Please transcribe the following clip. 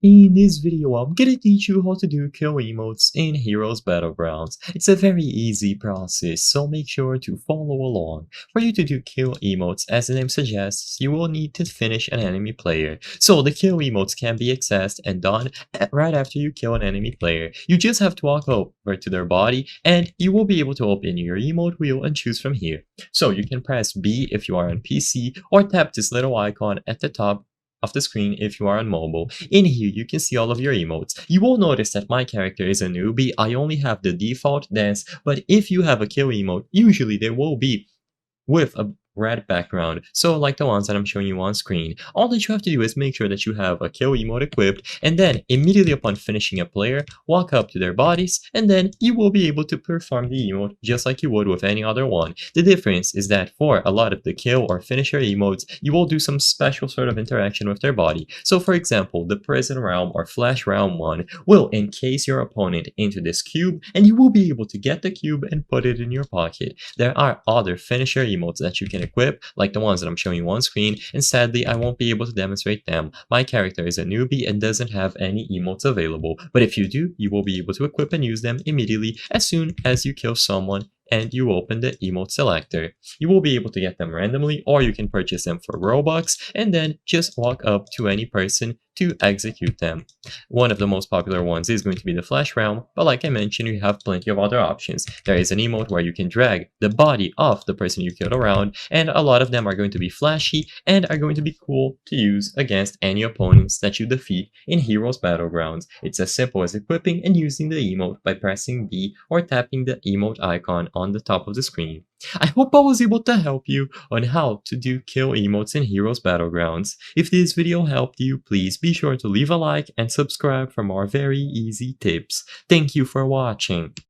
In this video, I'm gonna teach you how to do kill emotes in Heroes Battlegrounds. It's a very easy process, so make sure to follow along. For you to do kill emotes, as the name suggests, you will need to finish an enemy player. So the kill emotes can be accessed and done right after you kill an enemy player. You just have to walk over to their body, and you will be able to open your emote wheel and choose from here. So you can press B if you are on PC, or tap this little icon at the top of the screen if you are on mobile. In here, you can see all of your emotes. You will notice that my character is a newbie. I only have the default dance, but if you have a kill emote, usually there will be with a red background, so like the ones that I'm showing you on screen. All that you have to do is make sure that you have a kill emote equipped, and then immediately upon finishing a player, walk up to their bodies, and then you will be able to perform the emote just like you would with any other one. The difference is that for a lot of the kill or finisher emotes, you will do some special sort of interaction with their body. So for example, the prison realm or flash realm one will encase your opponent into this cube, and you will be able to get the cube and put it in your pocket. There are other finisher emotes that you can equip, like the ones that I'm showing you on screen, and sadly I won't be able to demonstrate them. My character is a newbie and doesn't have any emotes available, but if you do, you will be able to equip and use them immediately as soon as you kill someone and you open the emote selector. You will be able to get them randomly, or you can purchase them for Robux and then just walk up to any person to execute them. One of the most popular ones is going to be the Flash Realm, but like I mentioned, you have plenty of other options. There is an emote where you can drag the body of the person you killed around, and a lot of them are going to be flashy and are going to be cool to use against any opponents that you defeat in Heroes Battlegrounds. It's as simple as equipping and using the emote by pressing B or tapping the emote icon on the top of the screen. I hope I was able to help you on how to do kill emotes in Heroes Battlegrounds. If this video helped you, please be sure to leave a like and subscribe for more very easy tips. Thank you for watching.